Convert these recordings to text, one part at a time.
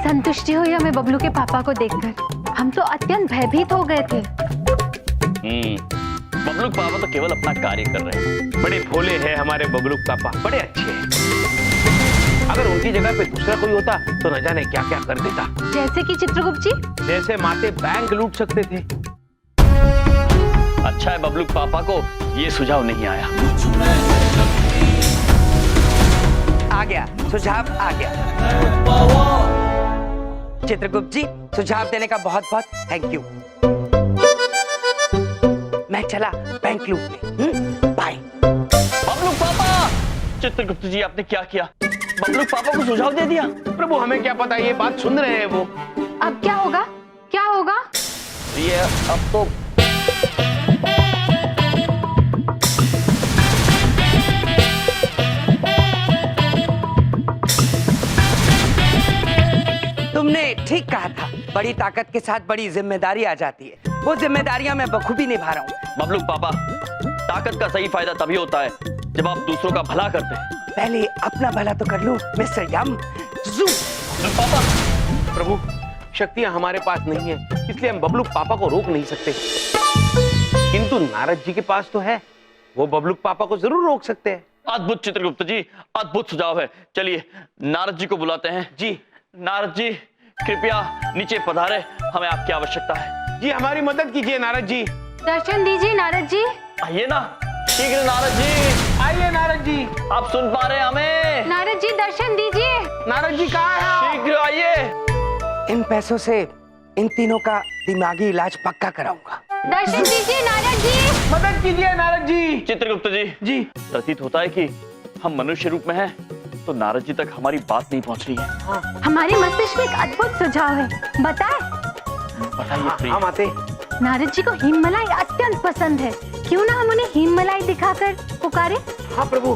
संतुष्टि हुई हमें बबलू के पापा को देखकर। हम तो अत्यंत भयभीत हो गए थे। बबलू पापा तो केवल अपना कार्य कर रहे हैं। बड़े भोले हैं हमारे बबलू पापा, बड़े अच्छे हैं। अगर उनकी जगह पे दूसरा कोई होता तो न जाने क्या क्या कर देता। जैसे कि चित्रगुप्त जी? जैसे माते बैंक लूट सकते थे। अच्छा है बबलू पापा को ये सुझाव नहीं आया। आ गया सुझाव, आ गया। चित्रगुप्त जी, सुझाव देने का बहुत बहुत थैंक यू। मैं चला बैंक लूटने। बाय। बबलू पापा! चित्रगुप्त जी आपने क्या किया? बबलू पापा को सुझाव दे दिया। प्रभु हमें क्या पता, ये बात सुन रहे हैं वो। अब क्या होगा? क्या होगा? ये अब तो तुमने ठीक कहा था, बड़ी ताकत के साथ बड़ी जिम्मेदारी आ जाती है। वो जिम्मेदारियां मैं बखूबी निभा रहा हूँ। बबलू पापा, ताकत का सही फायदा तभी होता है जब आप दूसरों का भला करते हैं। पहले अपना भला तो कर लूं, मिस्टर यम। जू। पापा! प्रभु, शक्तियां हमारे पास नहीं है, इसलिए हम बबलू पापा को रोक नहीं सकते। किंतु नारद जी के पास तो है, वो बबलू पापा को जरूर रोक सकते हैं। अद्भुत चित्रगुप्त जी, अद्भुत सुझाव है। चलिए नारद जी को बुलाते हैं। जी। नारद जी कृपया नीचे पधारे, हमें आपकी आवश्यकता है। जी हमारी मदद कीजिए नारद जी। दर्शन दीजिए नारद जी। आइए ना, शीघ्र नारद जी। आइए नारद जी। आप सुन पा रहे हैं हमें? नारद जी दर्शन दीजिए। नारद जी कहाँ हैं आप? शीघ्र आइए। इन पैसों से इन तीनों का दिमागी इलाज पक्का कराऊंगा। दर्शन दीजिए नारद जी। मदद कीजिए नारद जी। चित्रगुप्त जी। जी। प्रतीत होता है कि हम मनुष्य रूप में हैं, तो नारद जी तक हमारी बात नहीं पहुंच रही है। हमारे मस्तिष्क में एक अद्भुत सुझाव है, बताएं? बताइए। हम आते। नारद जी को हिममलाई अत्यंत पसंद है, क्यों ना हम उन्हें हिममलाई दिखाकर पुकारें? हाँ प्रभु,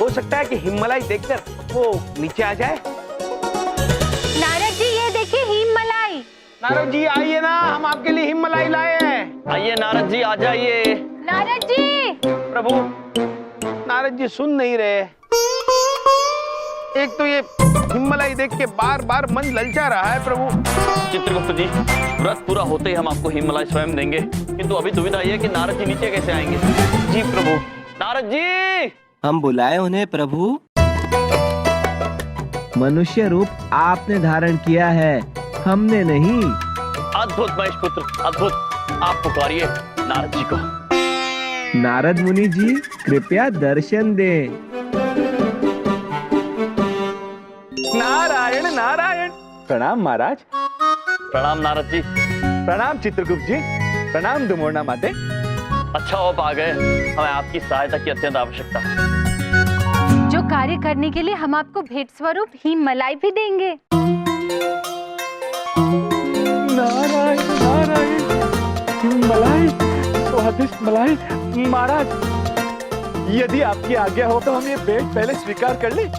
हो सकता है कि हिममलाई देखकर वो नीचे आ जाए। नारद जी ये देखिए हिममलाई। नारद जी आइए ना, हम आपके लिए हिममलाई लाए हैं। आइए नारद जी, आ जाइए। नारद जी। प्रभु, नारद जी सुन नहीं रहे। एक तो ये हिममलाई देख के बार बार मन ललचा रहा है प्रभु। चित्रगुप्त जी, व्रत पूरा होते ही हम आपको हिममलाई स्वयं देंगे, किंतु अभी दुविधा ये है कि नारद जी नीचे कैसे आएंगे। जी प्रभु। नारद जी! हम बुलाए उन्हें प्रभु। मनुष्य रूप आपने धारण किया है, हमने नहीं। अद्भुत महेश पुत्र, अद्भुत। आप पुकारिए नारद जी को। नारद मुनि जी कृपया दर्शन दें। नारायण नारायण। प्रणाम महाराज। प्रणाम नारद जी। प्रणाम चित्रगुप्त जी। प्रणाम दुमोना माते। अच्छा आप आ गए, हमें आपकी सहायता की अत्यंत आवश्यकता है। जो कार्य करने के लिए हम आपको भेंट स्वरूप हिममलाई भी देंगे। नारायण नारायण। मलाई, स्वादिष्ट मलाई। महाराज, यदि आपकी आज्ञा हो तो हम ये भेंट पहले स्वीकार कर लें।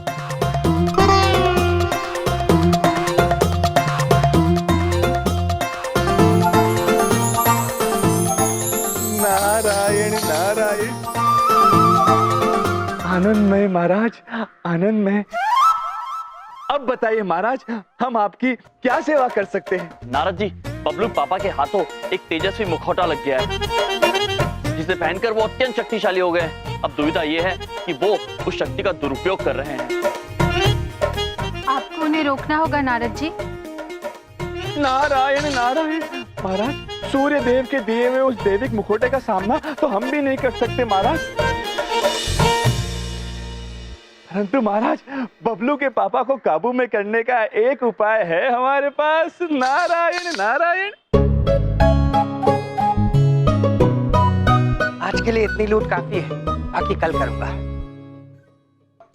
नारायण नारायण। आनंदमय महाराज, आनंदमय। अब बताइए महाराज, हम आपकी क्या सेवा कर सकते हैं? नारद जी, बबलू पापा के हाथों एक तेजस्वी मुखौटा लग गया है, जिसे पहनकर वो अत्यंत शक्तिशाली हो गए। अब दुविधा ये है कि वो उस शक्ति का दुरुपयोग कर रहे हैं। आपको उन्हें रोकना होगा नारद जी। नारायण नारायण। महाराज, सूर्य देव के दिए हुए उस दैविक मुखौटे का सामना तो हम भी नहीं कर सकते महाराज। परंतु महाराज, बबलू के पापा को काबू में करने का एक उपाय है हमारे पास। नारायण नारायण। आज के लिए इतनी लूट काफी है, बाकी कल करूंगा।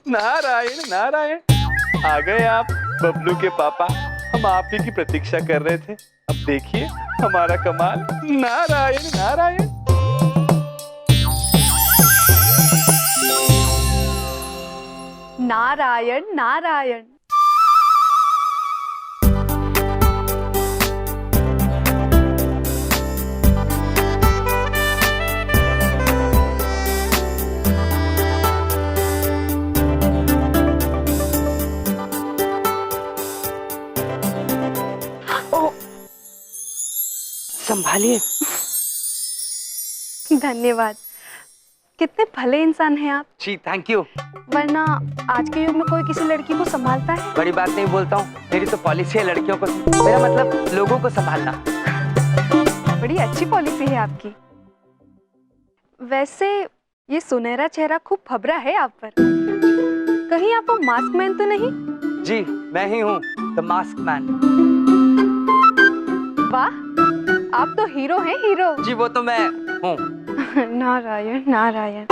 नारायण नारायण। आ गए आप बबलू के पापा, हम आप ही की प्रतीक्षा कर रहे थे। अब देखिए हमारा कमाल। नारायण नारायण। नारायण नारायण। संभालिए। धन्यवाद। कितने भले इंसान हैं आप। जी थैंक यू। वरना आज के युग में कोई किसी लड़की को संभालता है? बड़ी बात नहीं बोलता हूँ, मेरी तो पॉलिसी है लड़कियों को, मेरा मतलब लोगों को संभालना। बड़ी अच्छी पॉलिसी है आपकी। वैसे ये सुनहरा चेहरा खूब भभरा है आप पर। कहीं आप वो मास्क मैन तो नहीं? जी मैं ही हूँ, द मास्क मैन। वाह, आप तो हीरो हैं, हीरो। जी वो तो मैं हूँ। नारायण नारायण।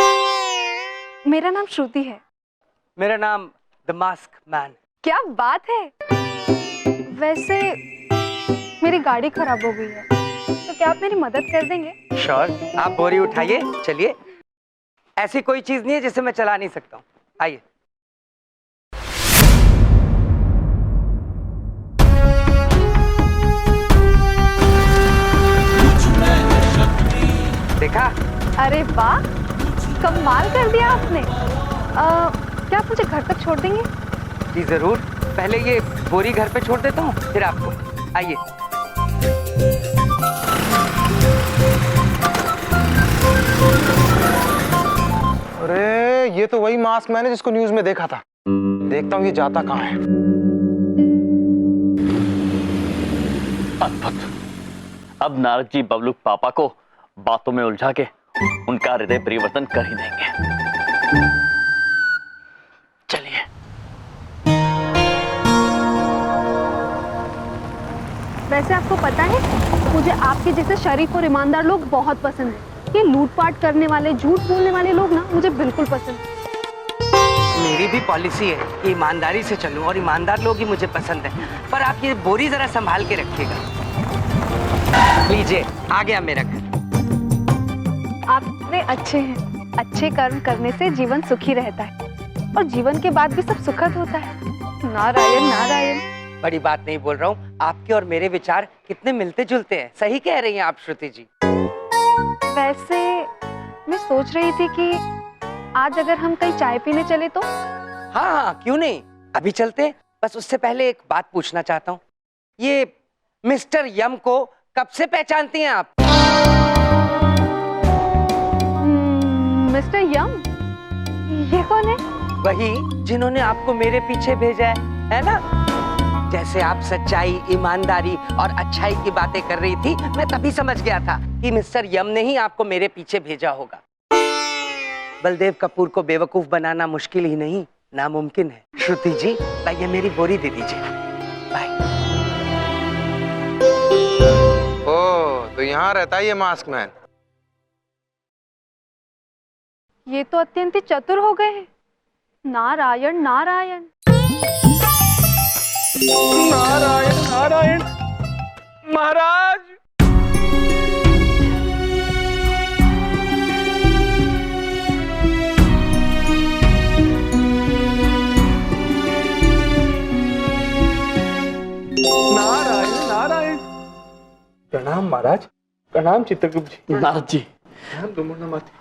मेरा नाम श्रुति है। मेरा नाम द मास्क मैन। क्या बात है। वैसे मेरी गाड़ी खराब हो गई है, तो क्या आप मेरी मदद कर देंगे? श्योर, आप बोरी उठाइए, चलिए। ऐसी कोई चीज नहीं है जिसे मैं चला नहीं सकता हूँ, आइए। देखा? अरे वाह, कमाल कर दिया आपने। क्या आप मुझे घर तक छोड़ देंगे? जी जरूर। पहले ये बोरी घर पे छोड़ देता हूँ, फिर आपको। आइए। अरे ये तो वही मास्क मैन है जिसको न्यूज में देखा था। देखता हूँ ये जाता कहाँ है। अद्भुत। अब नारद जी बबलू पापा को बातों में उलझा के उनका हृदय परिवर्तन कर ही देंगे। चलिए। वैसे आपको पता है, मुझे आपके जैसे शरीफ और ईमानदार लोग बहुत पसंद हैं। ये लूटपाट करने वाले, झूठ बोलने वाले लोग ना मुझे बिल्कुल पसंद नहीं। मेरी भी पॉलिसी है कि ईमानदारी से चलूं और ईमानदार लोग ही मुझे पसंद है। पर आप ये बोरी जरा संभाल के रखिएगा। लीजिए, आ गया मेरा घर। आप इतने अच्छे हैं। अच्छे कर्म करने से जीवन सुखी रहता है और जीवन के बाद भी सब सुखद होता है। नारायण नारायण। बड़ी बात नहीं बोल रहा हूँ, आपके और मेरे विचार कितने मिलते जुलते हैं। सही कह रही हैं आप श्रुति जी। वैसे मैं सोच रही थी कि आज अगर हम कहीं चाय पीने चले तो? हाँ हाँ, क्यों नहीं, अभी चलते हैं। बस उससे पहले एक बात पूछना चाहता हूँ, ये मिस्टर यम को कब से पहचानती हैं आप? मिस्टर यम? ये कौन है? वही जिन्होंने आपको मेरे पीछे भेजा है ना? जैसे आप सच्चाई, ईमानदारी और अच्छाई की बातें कर रही थी, मैं तभी समझ गया था कि मिस्टर यम ने ही आपको मेरे पीछे भेजा होगा। बलदेव कपूर को बेवकूफ बनाना मुश्किल ही नहीं, नामुमकिन है। श्रुति जी, लाइए मेरी बोरी दे दीजिए। बाय। ओ, तो यहाँ रहता है ये मास्क मैन। ये तो अत्यंत ही चतुर हो गए हैं। नारायण नारायण। नारायण नारायण। महाराज, नारायण नारायण। प्रणाम महाराज। प्रणाम चित्रगुप्त जी। नारद जी, नमस्ते।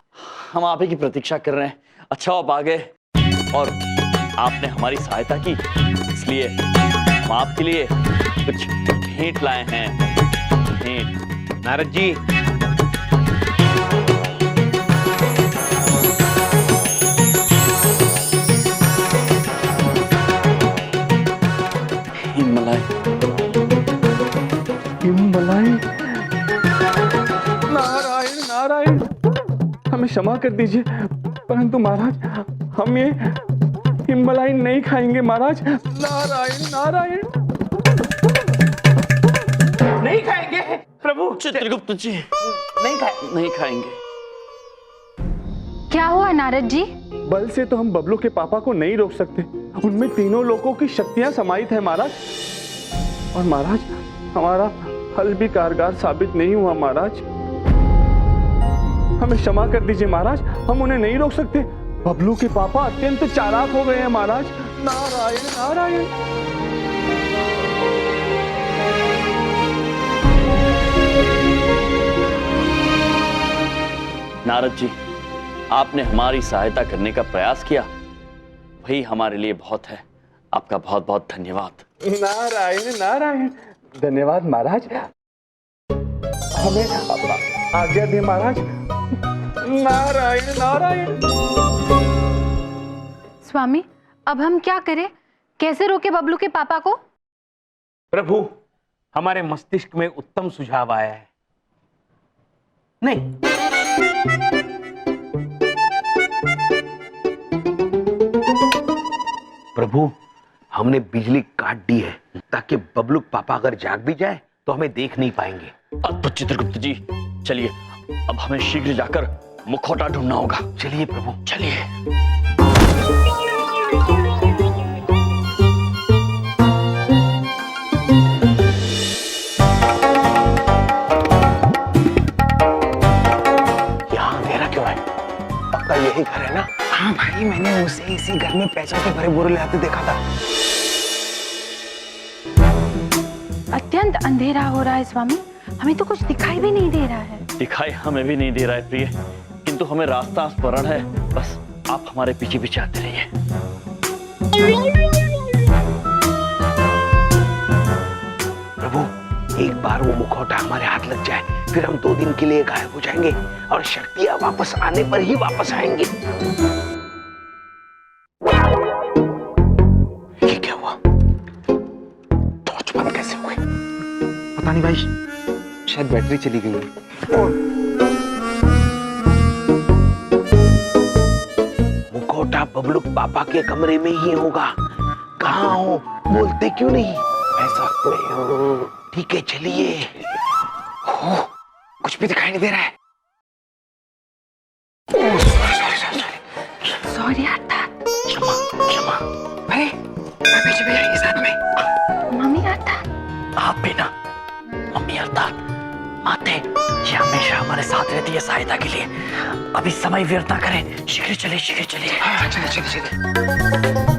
हम आप ही की प्रतीक्षा कर रहे हैं। अच्छा आप आ गए और आपने हमारी सहायता की, इसलिए हम आपके लिए कुछ भेंट लाए हैं। भेंट। नारद जी, हिमलाई। हिमलाई। नारायण नारायण। हमें क्षमा कर दीजिए, परंतु महाराज हम ये हिमलाई नहीं खाएंगे महाराज। नारायण नारायण। नहीं खाएंगे प्रभु? चित्रगुप्त जी, नहीं खाएंगे। क्या हुआ नारद जी? बल से तो हम बबलू के पापा को नहीं रोक सकते। उनमें तीनों लोगों की शक्तियां समाहित है महाराज। और महाराज, हमारा हल भी कारगर साबित नहीं हुआ महाराज। हमें क्षमा कर दीजिए महाराज, हम उन्हें नहीं रोक सकते। बबलू के पापा अत्यंत चालाक हो गए हैं महाराज। नारायण नारायण। नारद जी, आपने हमारी सहायता करने का प्रयास किया, वही हमारे लिए बहुत है। आपका बहुत बहुत धन्यवाद। नारायण नारायण। धन्यवाद महाराज। हमें आज्ञा दे महाराज। नारायण नारायण। स्वामी, अब हम क्या करें? कैसे रोके बबलू के पापा को? प्रभु, हमारे मस्तिष्क में उत्तम सुझाव आया है। नहीं, प्रभु, हमने बिजली काट दी है ताकि बबलू पापा अगर जाग भी जाए तो हमें देख नहीं पाएंगे। तो चित्रगुप्त जी चलिए, अब हमें शीघ्र जाकर मुखौटा ढूंढना होगा। चलिए प्रभु, चलिए। यहाँ अंधेरा क्यों है? पक्का यही घर है ना? हाँ भाई, मैंने उसे इसी घर में पैसों के भरे बोरे ले आते देखा था। अत्यंत अंधेरा हो रहा है स्वामी, हमें तो कुछ दिखाई भी नहीं दे रहा है। दिखाई हमें भी नहीं दे रहा है प्रिय, किंतु हमें रास्ता स्मरण है। बस आप हमारे पीछे पीछे आते रहिए। प्रभु, एक बार वो मुखौटा हमारे हाथ लग जाए, फिर हम 2 दिन के लिए गायब हो जाएंगे और शक्तियां वापस आने पर ही वापस आएंगे। ये क्या हुआ? टॉर्च बंद कैसे हो गई? पता नहीं भाई, शायद बैटरी चली गई है। मुखौटा बबलू पापा के कमरे में ही होगा। कहाँ हो? बोलते क्यों नहीं? ऐसा नहीं हो। ठीक है, चलिए। कुछ भी दिखाई नहीं दे रहा है। सॉरी अर्थात। क्षमा क्षमा। अरे पीछे भी आएंगे साथ में। मम्मी अर्थात। आप भी ना, मम्मी अर्थात माते, ये हमेशा हमारे साथ रहती है सहायता के लिए। अभी समय व्यर्थ ना करें, शीघ्र चलिए, शीघ्र चलिए। हाँ, चलिए चलिए चलिए।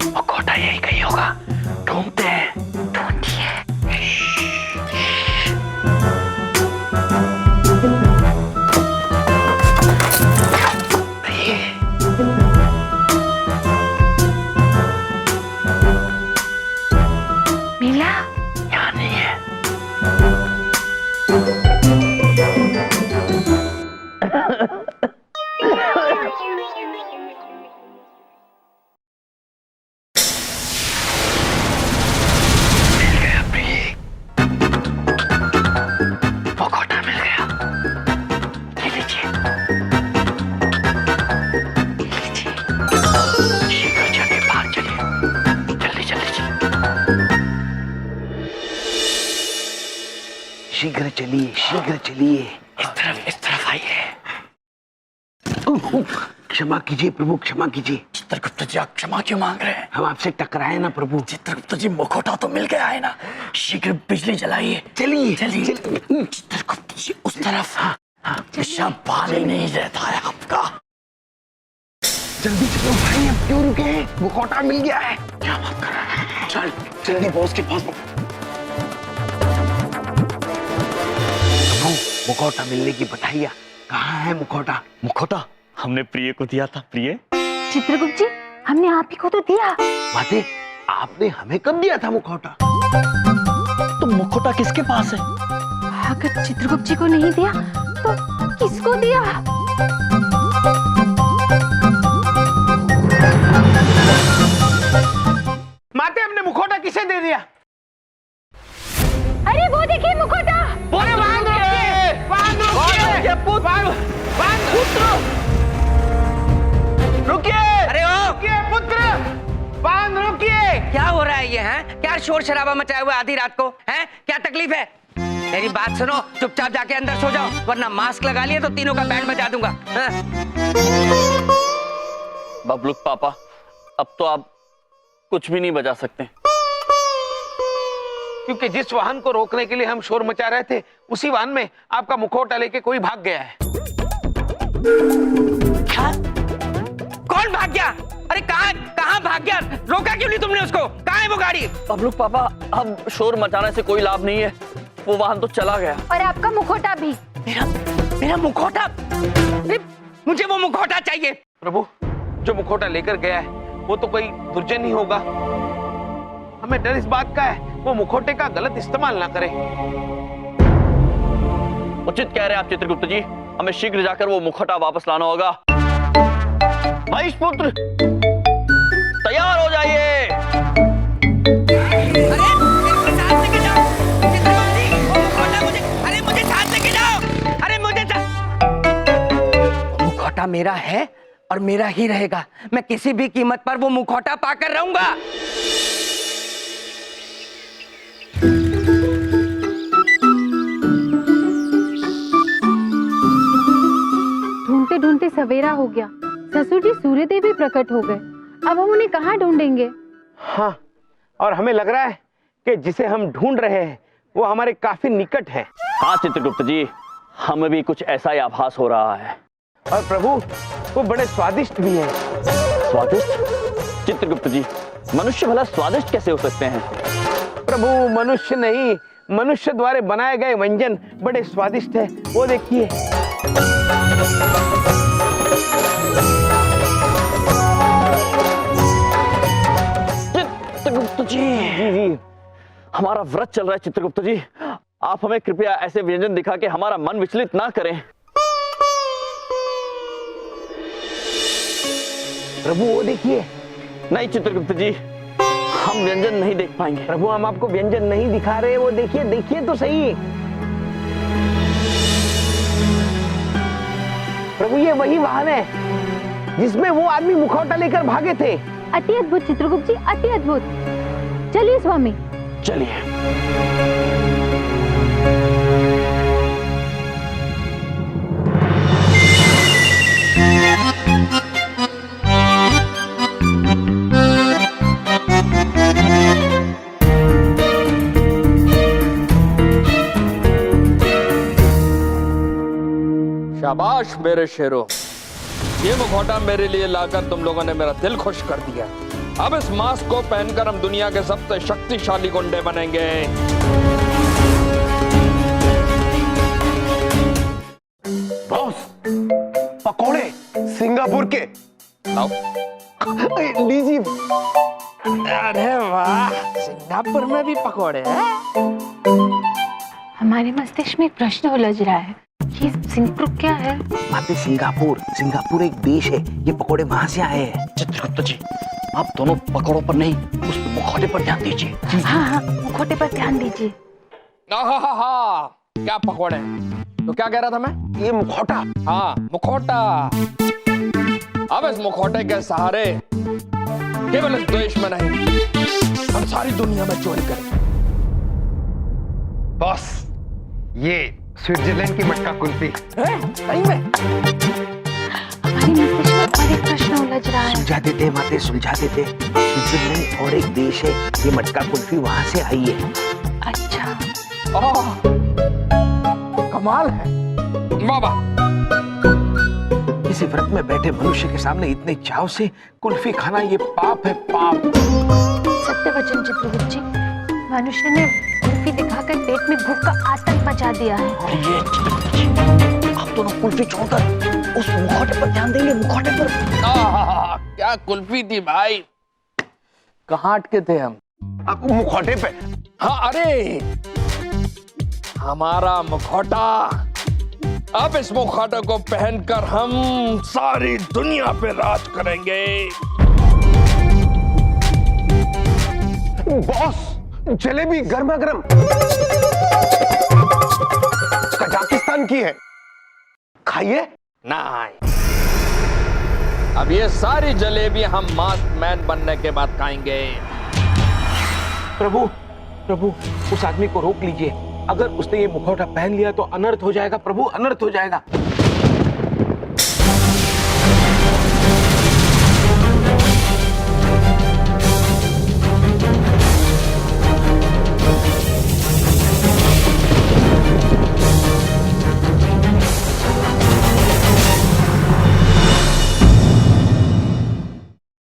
मुखौटा यही कहीं होगा, ढूंढते हैं। ढूंढिए। मिला? यहाँ नहीं है। मिल गया प्रिय, मुखौटा मिल गया। ले लीजिए, ले लीजिए। शीघ्र चलिए, बाहर चलिए, जल्दी जल्दी चलिए। शीघ्र चलिए, शीघ्र चलिए। इस तरफ आइए। क्षमा कीजिए प्रभु, क्षमा कीजिए। चित्रगुप्त जी, आप क्षमा क्यों मांग रहे हैं? हम आपसे टकराए ना प्रभु। चित्रगुप्त जी, मुखौटा तो मिल गया है ना, शीघ्र बिजली जलाइए। चलिए चलिए। चित्रगुप्त जी, उस तरफ। हाँ, पानी नहीं रहता है आपका। जल्दी चलो भाई, अब क्यों रुके हैं? मुखौटा मिल गया है। क्या बात कर रहा है? चल जल्दी बॉस के पास। प्रभु, मुखौटा मिलने की बधाइयाँ। कहाँ है मुखौटा? मुखौटा हमने प्रिय को दिया था। प्रिय, चित्रगुप्त जी, हमने आप ही को तो दिया। माते, आपने हमें कब दिया था मुखौटा? तो मुखौटा किसके पास है? अगर चित्रगुप्त जी को नहीं दिया तो किसको दिया? माते, हमने मुखौटा किसे दे दिया? अरे वो देखिए मुखौटा। बोले बांध रुकिए, बांध रुकिए, पुत्र रुकिए। अरे ओ, रुकिए पुत्र, बांध रुकिए। क्या हो रहा है ये? हैं? क्या शोर शराबा मचाया हुआ आधी रात को? हैं? क्या तकलीफ है? मेरी बात सुनो, चुपचाप जाके अंदर सो जाओ, वरना मास्क लगा लिए तो तीनों का बैंड बजा दूंगा। हाँ? बबलूक पापा, अब तो आप कुछ भी नहीं बजा सकते, क्योंकि जिस वाहन को रोकने के लिए हम शोर मचा रहे थे, उसी वाहन में आपका मुखौटा लेके कोई भाग गया है। क्या? कौन भाग गया? अरे कहाँ भाग गया? रोका क्यों नहीं तुमने उसको? कहाँ है वो गाड़ी? अब लोग पापा, अब शोर मचाने से कोई लाभ नहीं है, वो वाहन तो चला गया। और आपका मुखौटा भी। मेरा मुखौटा? अरे, मुझे वो मुखौटा चाहिए। प्रभु, जो मुखौटा लेकर गया है वो तो कोई दुर्जन ही होगा। हमें डर इस बात का है वो मुखौटे का गलत इस्तेमाल ना करे। उचित कह रहे हैं आप चित्रगुप्त जी, हमें शीघ्र जाकर वो मुखौटा वापस लाना होगा। महिषपुत्र, तैयार हो जाइए। अरे मेरे साथ लेके जाओ चित्रगुप्त जी, वो मुखौटा मुझे, अरे मुझे साथ लेके जाओ। अरे मुखौटा मेरा है और मेरा ही रहेगा। मैं किसी भी कीमत पर वो मुखौटा पाकर रहूंगा। ढूंढते ढूंढते सवेरा हो गया। ससुर जी सूर्य देव भी प्रकट हो गए। अब हम उन्हें कहाँ ढूंढेंगे? हाँ, और हमें लग रहा है कि जिसे हम ढूंढ रहे हैं वो हमारे काफी निकट है। हाँ चित्रगुप्त जी, हमें भी कुछ ऐसा ही आभास हो रहा है। और प्रभु, वो बड़े स्वादिष्ट भी हैं। स्वादिष्ट? चित्रगुप्त जी, मनुष्य भला स्वादिष्ट कैसे हो सकते हैं? प्रभु, मनुष्य नहीं, मनुष्य द्वारा बनाए गए व्यंजन बड़े स्वादिष्ट है। वो देखिए। चित्रगुप्त जी, हमारा व्रत चल रहा है चित्रगुप्त जी, आप हमें कृपया ऐसे व्यंजन दिखा के हमारा मन विचलित ना करें। प्रभु, वो देखिए। नहीं चित्रगुप्त जी, हम व्यंजन नहीं देख पाएंगे। प्रभु, हम आपको व्यंजन नहीं दिखा रहे, वो देखिए, देखिए तो सही। प्रभु, ये वही वाहन है जिसमें वो आदमी मुखौटा लेकर भागे थे। अति अद्भुत चित्रगुप्त जी, अति अद्भुत। चलिए स्वामी। चलिए। शाबाश मेरे शेरों, ये मुखौटा मेरे लिए लाकर तुम लोगों ने मेरा दिल खुश कर दिया। अब इस मास्क को पहनकर हम दुनिया के सबसे शक्तिशाली गुंडे बनेंगे। बॉस, पकोड़े सिंगापुर के। लाओ। लीजिए। अरे वाह, सिंगापुर में भी पकोड़े हैं? हमारे मस्तिष्क में एक प्रश्न उलझ रहा है, ये सिंगापुर क्या है? माते, सिंगापुर एक देश है। ये पकोड़े वहां से आए हैं। चित्रगुप्त जी, आप दोनों पकड़ों पर नहीं, उस मुखौटे पर ध्यान दीजिए। हाँ, मुखौटे पर ध्यान दीजिए। क्या पकोड़े? तो क्या कह रहा था मैं? ये मुखौटा। हाँ, मुखौटा। अब इस मुखौटे के सहारे केवल इस देश में नहीं, हम सारी दुनिया में चोरी करेंगे। बॉस, ये स्विट्जरलैंड की मटका कुल्फी। सही में? हमारे मस्तिष्क में और एक प्रश्न उलझ रहा है। सुलझा देते माते, सुलझा देते। स्विट्जरलैंड और एक देश है, ये मटका कुल्फी वहां से आई है। अच्छा, कमाल है। बाबा, किसी व्रत में बैठे मनुष्य के सामने इतने चाव से कुल्फी खाना, ये पाप है, पाप। सत्य वचन चित्रगुप्त जी, मनुष्य ने कुल्फी दिखाकर पेट में भूख का आतंक मचा दिया है। ये चित्रगुप्त जी, आप दोनों कुल्फी छोड़कर उस मुखौटे पर ध्यान देंगे, मुखौटे पर। क्या कुल्फी थी भाई, कहाँ अटके थे हम? आपको मुखौटे पे। हाँ, अरे हमारा मुखौटा। अब इस मुखौटे को पहनकर हम सारी दुनिया पे राज करेंगे। बॉस, जलेबी गर्मा गर्म, कजाकिस्तान की है, खाइए। नहीं, अब ये सारी जलेबी हम मास्क मैन बनने के बाद खाएंगे। प्रभु, उस आदमी को रोक लीजिए। अगर उसने ये मुखौटा पहन लिया तो अनर्थ हो जाएगा प्रभु, अनर्थ हो जाएगा।